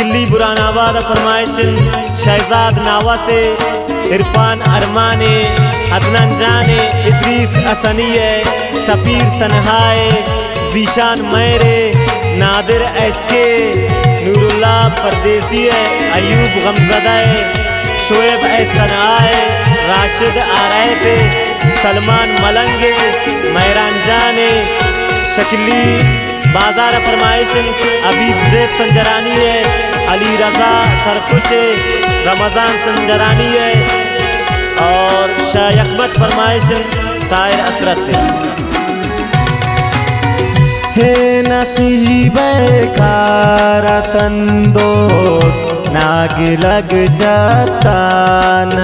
शकीली बुरानाबाद फरमाइशन शहजाद नावा से इरफान अरमाने अदनान जाने इद्रीस असनिय सफीर तन्हाए जीशान मैरे नादिर एसके नूरुल्लाह परदेसी अयूब गमजदाए शोएब एहसन आए राशिद आराय पे सलमान मलंगे महरान जाने शकीली बाजार फरमाइशन अबीब ज़ेब संजरानी है अली रज़ा सरखुश रमज़ान संजरानी है और शाह अहमद फरमाइशन ताहिर असरत हे नसीब कारा तंदोस नाग लग शतान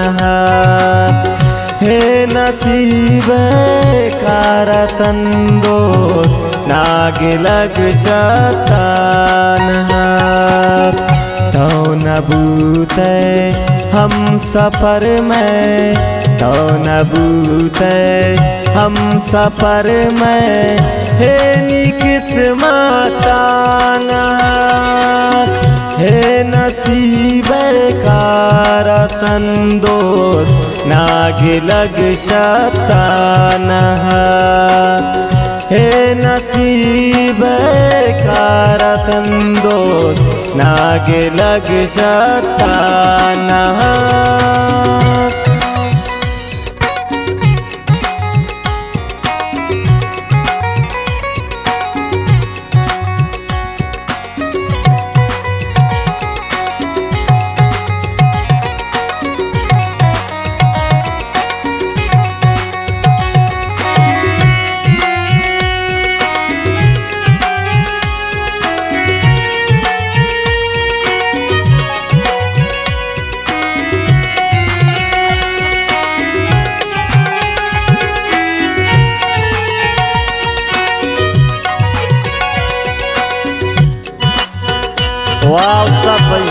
हे नसीब कारा तंदोस नाग लग शतान तो नबूते हम सफर में तो नबूते हम सफर में हे किस्मताना हे नसीब कारा तंदोस नाग लग शताना हे नसीब कारा तंदोस नाग लग शताना वाह उस्ताद भाई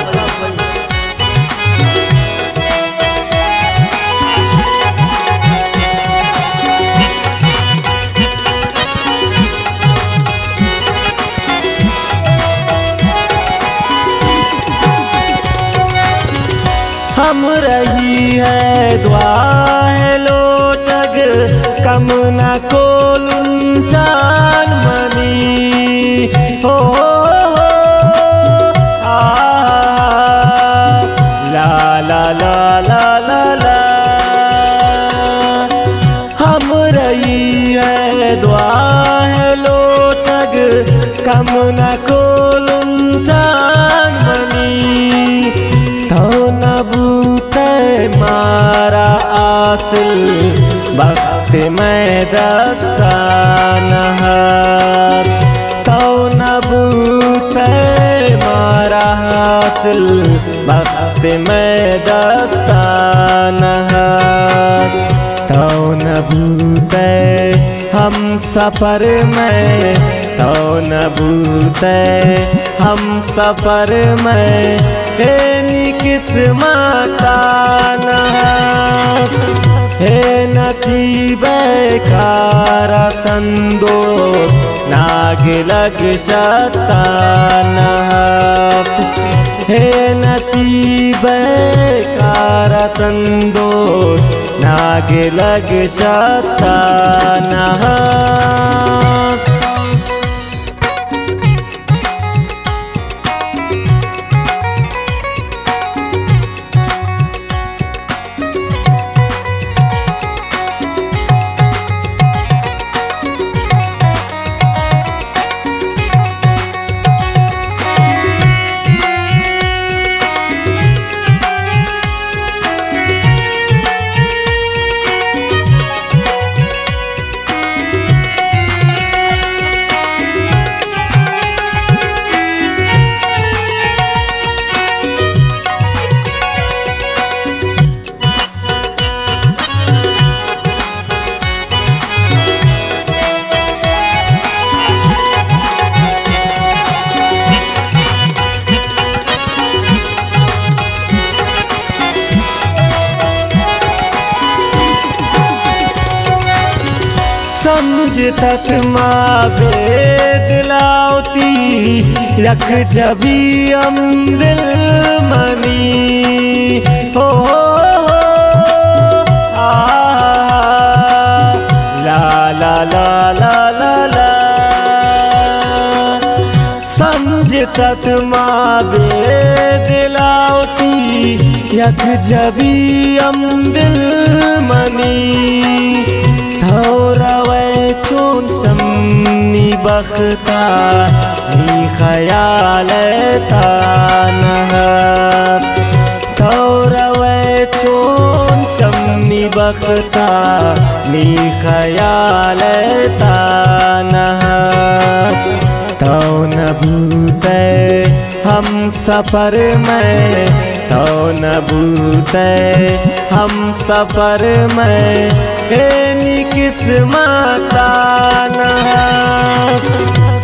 हम रही है दुआ है लोटग कम न कोलुंटान मनी हो ला ला ला ला ला ला हम रही है दुआ है लोटग कम न कोलुंटान मनी तो नबूते मारा आसिल वक्त में दस्ताना तो नबूते मारा हासिल वक्त में दस्ताना तो नबूते हम सफर में तो नबूते हम सफर में हे किस्मताना हे नसीब कारा तंदोस नाग लग शताना हे नसीब कारा तंदोस नाग लग शताना तक माँ बेदलावती यक जबी हम दिल मनी हो आ ला ला ला ला ला ला समझ तक माँ बेदलावती यक जबी हम दिल मनी थोरवे चोन समनी बख्ता नी ख्याल तानहब थोरवे चोन समनी बख्ता नी ख्याल तानहब तो न भूते हम सफर में तो न भूते हम सफर में हेनी किस्मता न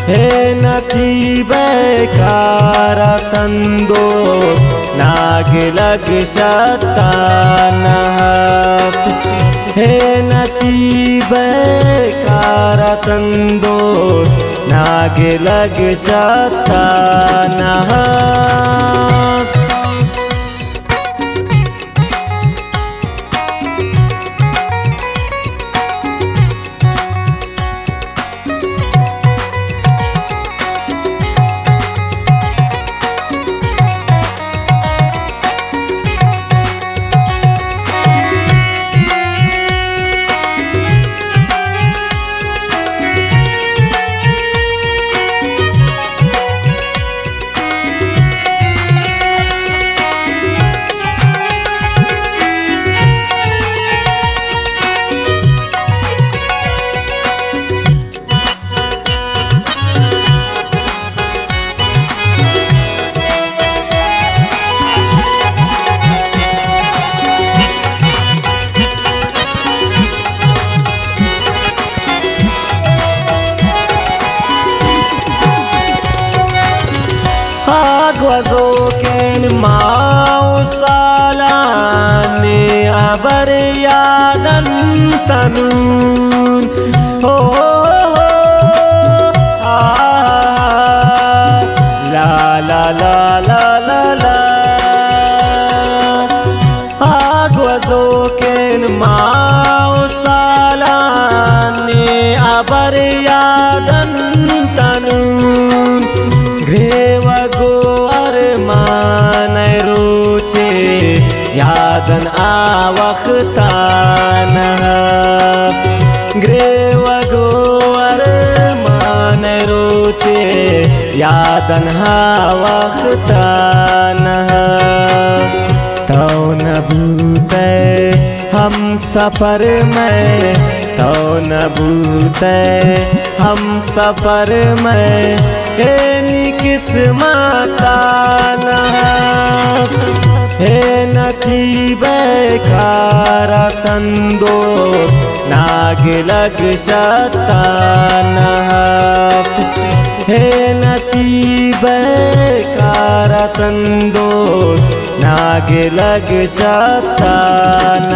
हे नथी बेकार तंदो नाग लग शतान हे नथी बेकार तंदो नाग लग शतान Agwazoken mausalane abar yadan tanun ho la la la la la la Agwazoken mausalane abar yadan tanun Grewa go arman roche yadan awaqtan Grewa go arman roche yadan awaqtan तो न भूते हम सफर में तो न भूते हम सफर में हेनी किस्मता न हे नथी बेकार तंदो नाग लग शतान हे नथी बेकार तंदो नाग लग शतान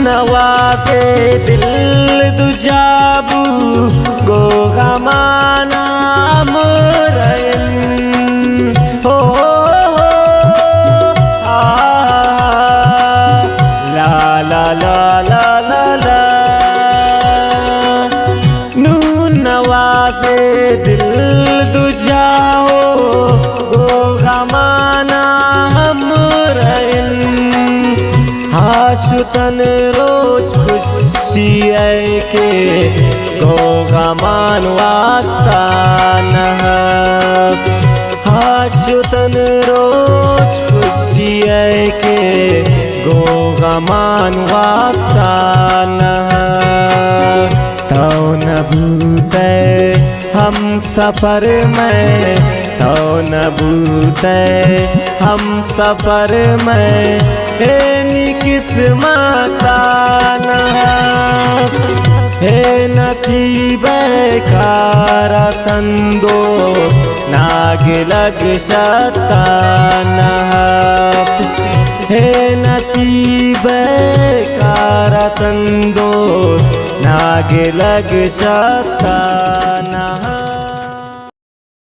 नवाते दिल दुजाबू गो गमाना मुरयन हो ला ला ला ला ला ला नू से दिल दुजाओ गो गमाना हम रहिन हाशुतन रोज खुशी है के गो गमान वास्ता न हाशुतन रोज खुशी है के गो गमान वास्ता न तो न भूते हम सफर में तो न भूते हम सफर में हे किस्मत न हे नथी बेकार तंदो नाग लग शता न हे नथी बेकार तंदो नाग लग शता।